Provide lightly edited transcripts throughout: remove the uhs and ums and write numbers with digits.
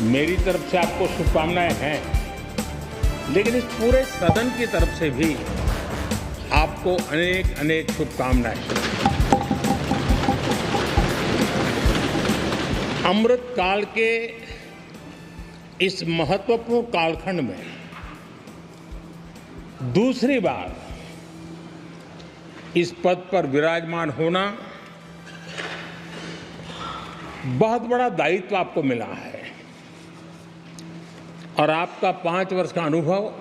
मेरी तरफ से आपको शुभकामनाएं हैं, लेकिन इस पूरे सदन की तरफ से भी आपको अनेक अनेक शुभकामनाएं। अमृत काल के इस महत्वपूर्ण कालखंड में दूसरी बार इस पद पर विराजमान होना बहुत बड़ा दायित्व आपको मिला है और आपका 5 वर्ष का अनुभव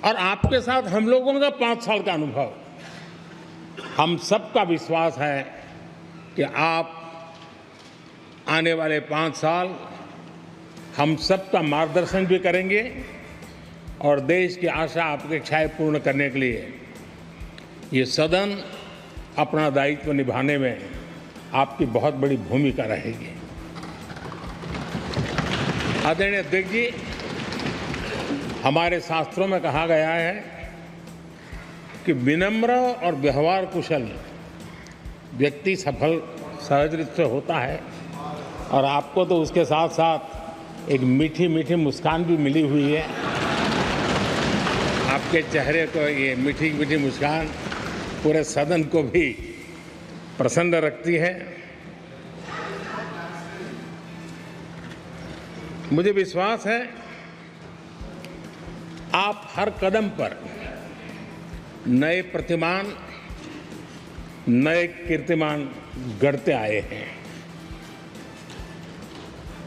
और आपके साथ हम लोगों का 5 साल का अनुभव, हम सबका विश्वास है कि आप आने वाले 5 साल हम सबका मार्गदर्शन भी करेंगे और देश की आशा अपेक्षाएं पूर्ण करने के लिए ये सदन अपना दायित्व निभाने में आपकी बहुत बड़ी भूमिका रहेगी। आदरणीय अध्यक्ष जी, हमारे शास्त्रों में कहा गया है कि विनम्र और व्यवहार कुशल व्यक्ति सफल सहज रूप से होता है और आपको तो उसके साथ साथ एक मीठी मीठी मुस्कान भी मिली हुई है। आपके चेहरे को ये मीठी मीठी मुस्कान पूरे सदन को भी प्रसन्न रखती है। मुझे विश्वास है आप हर कदम पर नए प्रतिमान, नए कीर्तिमान गढ़ते आए हैं।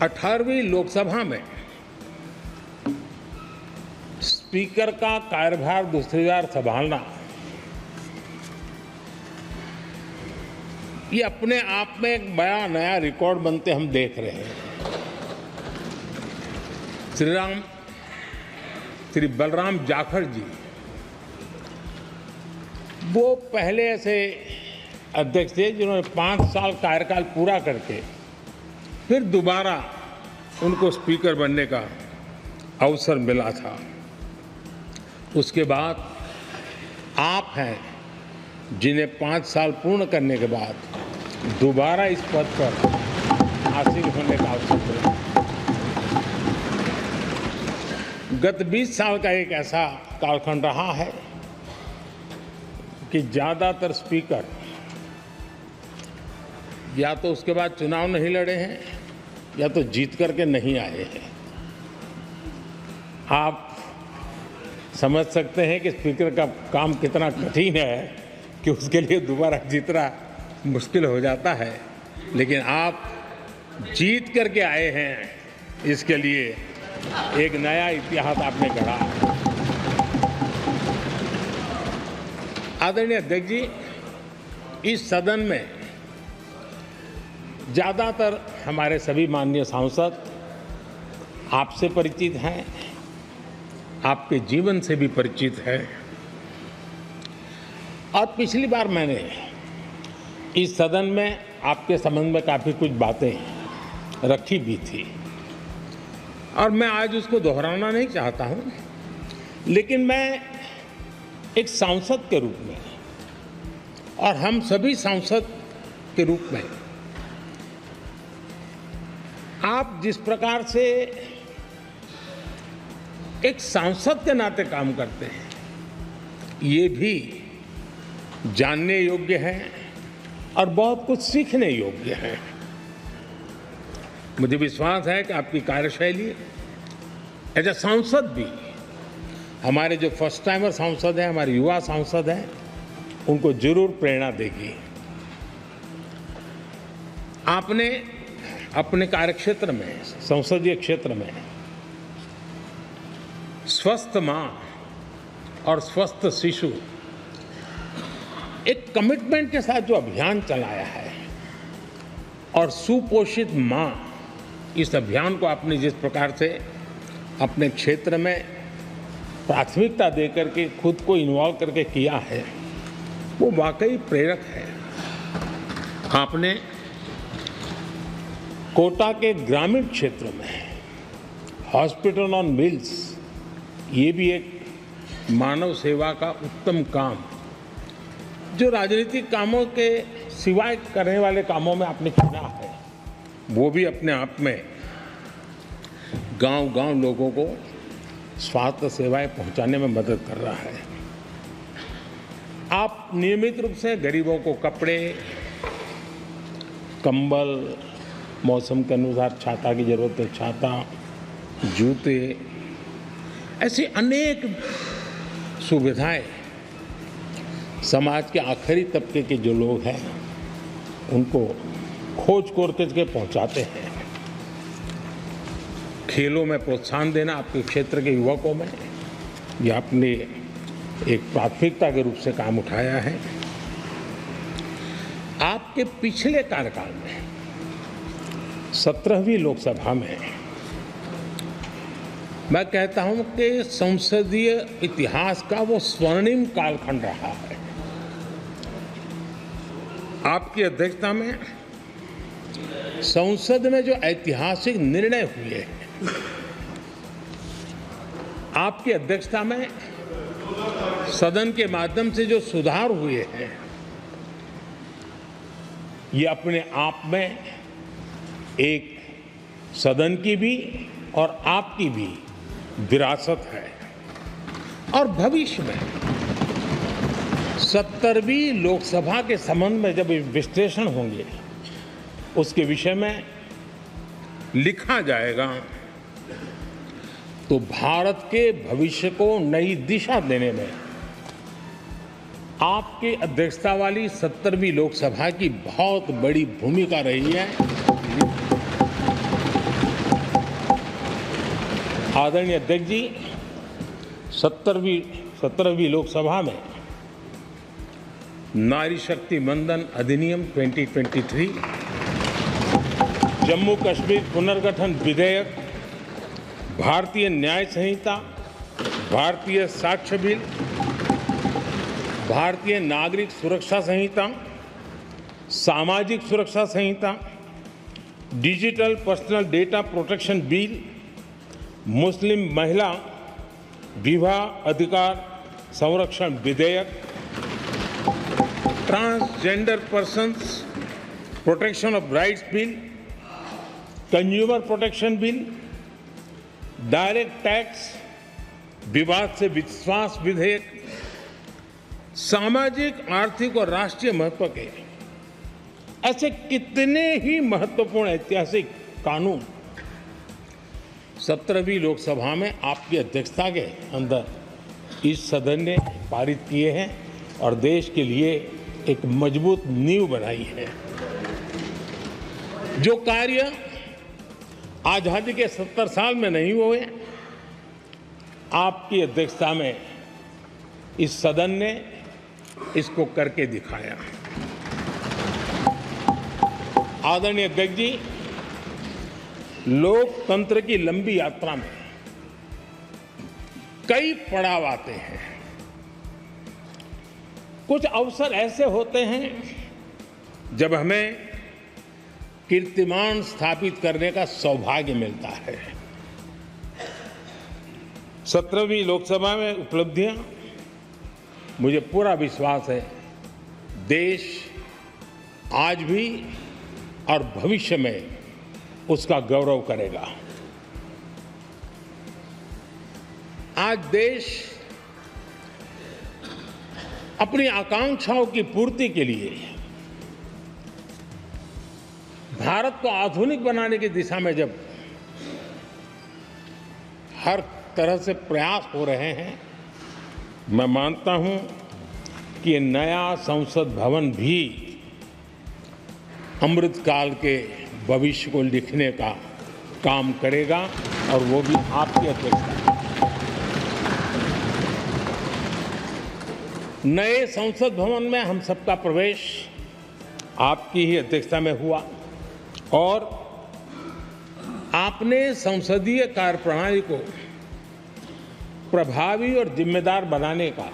18वीं लोकसभा में स्पीकर का कार्यभार दूसरी बार संभालना ये अपने आप में एक बड़ा नया रिकॉर्ड बनते हम देख रहे हैं। श्री बलराम जाखड़ जी वो पहले ऐसे अध्यक्ष थे जिन्होंने 5 साल कार्यकाल पूरा करके फिर दोबारा उनको स्पीकर बनने का अवसर मिला था। उसके बाद आप हैं जिन्हें 5 साल पूर्ण करने के बाद दोबारा इस पद पर आसीन होने का अवसर मिला। गत 20 साल का एक ऐसा कालखंड रहा है कि ज़्यादातर स्पीकर या तो उसके बाद चुनाव नहीं लड़े हैं या तो जीत करके नहीं आए हैं। आप समझ सकते हैं कि स्पीकर का काम कितना कठिन है कि उसके लिए दोबारा जीतना मुश्किल हो जाता है, लेकिन आप जीत करके आए हैं, इसके लिए एक नया इतिहास आपने गढ़ा। आदरणीय अध्यक्ष जी, इस सदन में ज़्यादातर हमारे सभी माननीय सांसद आपसे परिचित हैं, आपके जीवन से भी परिचित है और पिछली बार मैंने इस सदन में आपके संबंध में काफ़ी कुछ बातें रखी भी थी और मैं आज उसको दोहराना नहीं चाहता हूं, लेकिन मैं एक सांसद के रूप में और हम सभी सांसद के रूप में आप जिस प्रकार से एक सांसद के नाते काम करते हैं ये भी जानने योग्य है और बहुत कुछ सीखने योग्य है। मुझे विश्वास है कि आपकी कार्यशैली एज ए सांसद भी हमारे जो फर्स्ट टाइमर सांसद हैं, हमारे युवा सांसद हैं, उनको जरूर प्रेरणा देगी। आपने अपने कार्यक्षेत्र में, संसदीय क्षेत्र में स्वस्थ मां और स्वस्थ शिशु एक कमिटमेंट के साथ जो अभियान चलाया है और सुपोषित मां, इस अभियान को आपने जिस प्रकार से अपने क्षेत्र में प्राथमिकता देकर के खुद को इन्वॉल्व करके किया है, वो वाकई प्रेरक है। आपने कोटा के ग्रामीण क्षेत्रों में हॉस्पिटल ऑन व्हील्स, ये भी एक मानव सेवा का उत्तम काम जो राजनीतिक कामों के सिवाय करने वाले कामों में आपने चुना है, वो भी अपने आप में गांव-गांव लोगों को स्वास्थ्य सेवाएं पहुंचाने में मदद कर रहा है। आप नियमित रूप से गरीबों को कपड़े, कंबल, मौसम के अनुसार छाता की जरूरत है छाता, जूते, ऐसी अनेक सुविधाएं समाज के आखिरी तबके के जो लोग हैं उनको खोज करके पहुंचाते हैं। खेलों में प्रोत्साहन देना आपके क्षेत्र के युवकों में यह आपने एक प्राथमिकता के रूप से काम उठाया है। आपके पिछले कार्यकाल में 17वीं लोकसभा में मैं कहता हूं कि संसदीय इतिहास का वो स्वर्णिम कालखंड रहा है। आपकी अध्यक्षता में संसद में जो ऐतिहासिक निर्णय हुए हैं, आपकी अध्यक्षता में सदन के माध्यम से जो सुधार हुए हैं, ये अपने आप में एक सदन की भी और आपकी भी विरासत है। और भविष्य में 70वीं लोकसभा के संबंध में जब विश्लेषण होंगे, उसके विषय में लिखा जाएगा तो भारत के भविष्य को नई दिशा देने में आपकी अध्यक्षता वाली 70वीं लोकसभा की बहुत बड़ी भूमिका रही है। आदरणीय अध्यक्ष जी, 17वीं लोकसभा में नारी शक्ति वंदन अधिनियम 2023, जम्मू कश्मीर पुनर्गठन विधेयक, भारतीय न्याय संहिता, भारतीय साक्ष्य बिल, भारतीय नागरिक सुरक्षा संहिता, सामाजिक सुरक्षा संहिता, digital personal data protection bill, मुस्लिम महिला विवाह अधिकार संरक्षण विधेयक, transgender persons protection of rights bill, consumer protection bill, direct tax, विवाद से विश्वास विधेयक, सामाजिक, आर्थिक और राष्ट्रीय महत्व के ऐसे कितने ही महत्वपूर्ण ऐतिहासिक कानून 17वीं लोकसभा में आपकी अध्यक्षता के अंदर इस सदन ने पारित किए हैं और देश के लिए एक मजबूत नींव बनाई है। जो कार्य आजादी के 70 साल में नहीं हुए, आपकी अध्यक्षता में इस सदन ने इसको करके दिखाया। आदरणीय अध्यक्ष जी, लोकतंत्र की लंबी यात्रा में कई पड़ाव आते हैं। कुछ अवसर ऐसे होते हैं जब हमें कीर्तिमान स्थापित करने का सौभाग्य मिलता है। 17वीं लोकसभा में उपलब्धियां, मुझे पूरा विश्वास है देश आज भी और भविष्य में उसका गौरव करेगा। आज देश अपनी आकांक्षाओं की पूर्ति के लिए भारत को आधुनिक बनाने की दिशा में जब हर तरह से प्रयास हो रहे हैं, मैं मानता हूं कि नया संसद भवन भी अमृतकाल के भविष्य को लिखने का काम करेगा और वो भी आपकी अध्यक्षता। नए संसद भवन में हम सबका प्रवेश आपकी ही अध्यक्षता में हुआ और आपने संसदीय कार्यप्रणाली को प्रभावी और जिम्मेदार बनाने का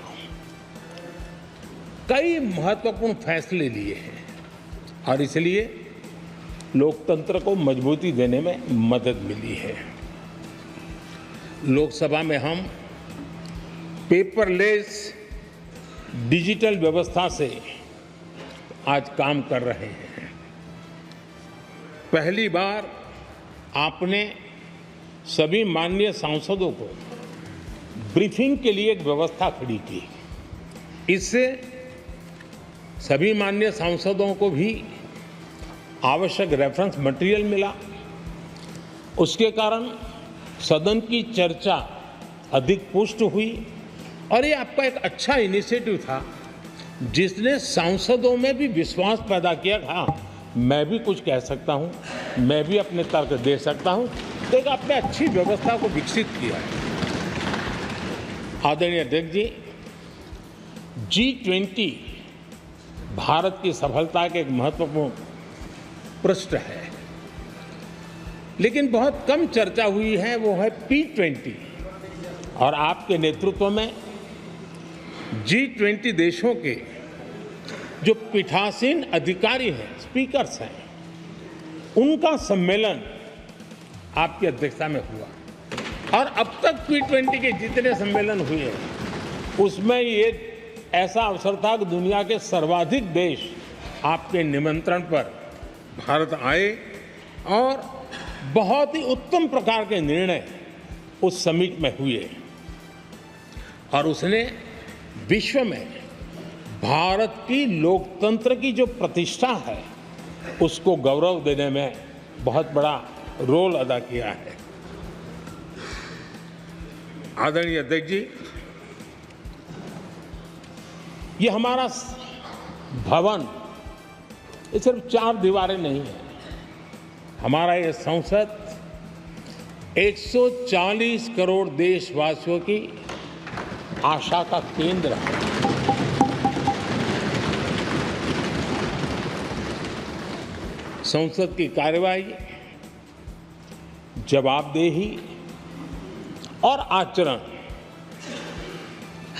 कई महत्वपूर्ण फैसले लिए हैं और इसलिए लोकतंत्र को मजबूती देने में मदद मिली है। लोकसभा में हम पेपरलेस डिजिटल व्यवस्था से आज काम कर रहे हैं। पहली बार आपने सभी माननीय सांसदों को ब्रीफिंग के लिए एक व्यवस्था खड़ी की। इससे सभी माननीय सांसदों को भी आवश्यक रेफरेंस मटेरियल मिला। उसके कारण सदन की चर्चा अधिक पुष्ट हुई और ये आपका एक अच्छा इनिशिएटिव था जिसने सांसदों में भी विश्वास पैदा किया। हाँ, मैं भी कुछ कह सकता हूँ, मैं भी अपने तर्क दे सकता हूँ। तो एक आपने अच्छी व्यवस्था को विकसित किया है। आदरणीय अध्यक्ष जी, G20 भारत की सफलता के एक महत्वपूर्ण पृष्ठ है, लेकिन बहुत कम चर्चा हुई है, वो है P20। और आपके नेतृत्व में G20 देशों के जो पीठासीन अधिकारी हैं, स्पीकर्स हैं, उनका सम्मेलन आपकी अध्यक्षता में हुआ। और अब तक P20 के जितने सम्मेलन हुए हैं उसमें ये ऐसा अवसर था कि दुनिया के सर्वाधिक देश आपके निमंत्रण पर भारत आए और बहुत ही उत्तम प्रकार के निर्णय उस समिट में हुए और उसने विश्व में भारत की लोकतंत्र की जो प्रतिष्ठा है उसको गौरव देने में बहुत बड़ा रोल अदा किया है। आदरणीय अध्यक्ष जी, ये हमारा भवन ये सिर्फ 4 दीवारें नहीं है। हमारा ये संसद 140 करोड़ देशवासियों की आशा का केंद्र है। संसद की कार्यवाही, जवाबदेही और आचरण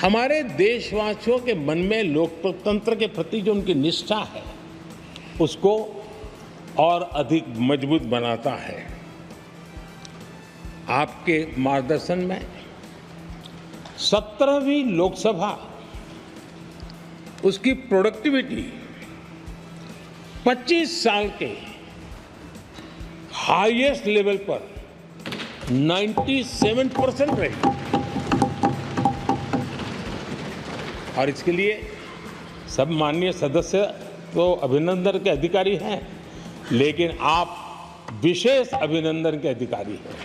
हमारे देशवासियों के मन में लोकतंत्र के प्रति जो उनकी निष्ठा है उसको और अधिक मजबूत बनाता है। आपके मार्गदर्शन में 17वीं लोकसभा उसकी प्रोडक्टिविटी 25 साल के हाईएस्ट लेवल पर 97% रही और इसके लिए सब माननीय सदस्य तो अभिनंदन के अधिकारी हैं, लेकिन आप विशेष अभिनंदन के अधिकारी हैं।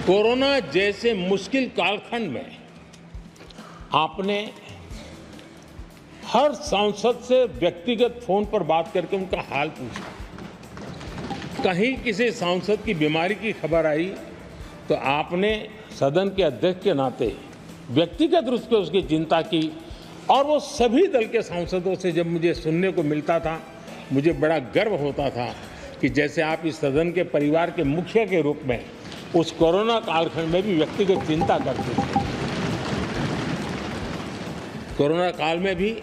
कोरोना जैसे मुश्किल कालखंड में आपने हर सांसद से व्यक्तिगत फोन पर बात करके उनका हाल पूछा। कहीं किसी सांसद की बीमारी की खबर आई तो आपने सदन के अध्यक्ष के नाते व्यक्तिगत रूप से उसकी चिंता की और वो सभी दल के सांसदों से जब मुझे सुनने को मिलता था, मुझे बड़ा गर्व होता था कि जैसे आप इस सदन के परिवार के मुखिया के रूप में उस कोरोना कालखंड में भी व्यक्तिगत चिंता करते थे। कोरोना काल में भी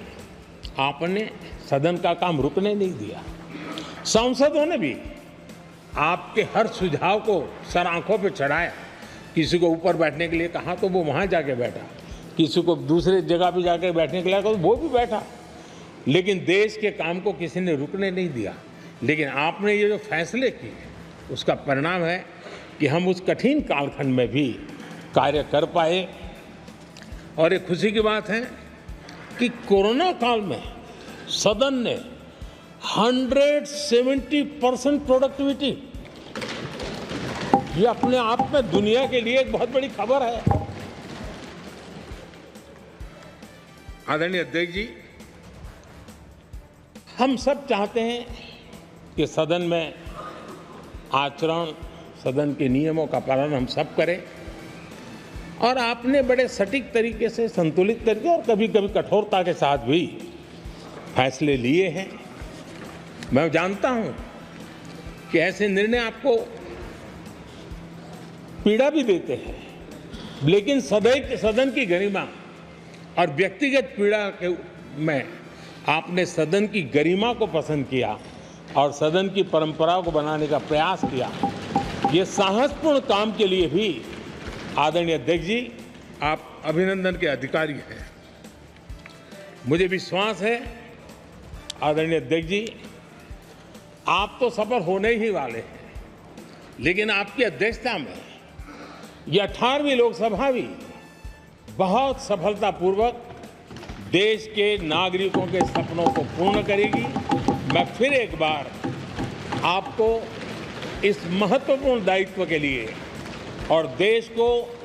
आपने सदन का काम रुकने नहीं दिया। सांसदों ने भी आपके हर सुझाव को सर आंखों पर चढ़ाया। किसी को ऊपर बैठने के लिए कहा तो वो वहाँ जाके बैठा, किसी को दूसरे जगह भी जाके बैठने के लिए कहा तो वो भी बैठा, लेकिन देश के काम को किसी ने रुकने नहीं दिया। लेकिन आपने ये जो फैसले किए उसका परिणाम है कि हम उस कठिन कालखंड में भी कार्य कर पाए। और ये खुशी की बात है कि कोरोना काल में सदन ने 170% प्रोडक्टिविटी, ये अपने आप में दुनिया के लिए एक बहुत बड़ी खबर है। आदरणीय अध्यक्ष जी, हम सब चाहते हैं कि सदन में आचरण, सदन के नियमों का पालन हम सब करें और आपने बड़े सटीक तरीके से, संतुलित तरीके और कभी कभी कठोरता के साथ भी फैसले लिए हैं। मैं जानता हूं कि ऐसे निर्णय आपको पीड़ा भी देते हैं, लेकिन सदन की गरिमा और व्यक्तिगत पीड़ा के में आपने सदन की गरिमा को पसंद किया और सदन की परंपरा को बनाने का प्रयास किया। ये साहसपूर्ण काम के लिए भी आदरणीय अध्यक्ष जी, आप अभिनंदन के अधिकारी हैं। मुझे विश्वास है आदरणीय अध्यक्ष जी, आप तो सफल होने ही वाले हैं लेकिन आपकी अध्यक्षता में ये 18वीं लोकसभा भी बहुत सफलतापूर्वक देश के नागरिकों के सपनों को पूर्ण करेगी। मैं फिर एक बार आपको इस महत्वपूर्ण दायित्व के लिए और देश को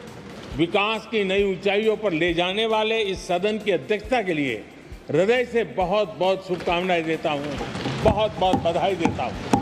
विकास की नई ऊंचाइयों पर ले जाने वाले इस सदन की अध्यक्षता के लिए हृदय से बहुत बहुत शुभकामनाएं देता हूं, बहुत बहुत बधाई देता हूं।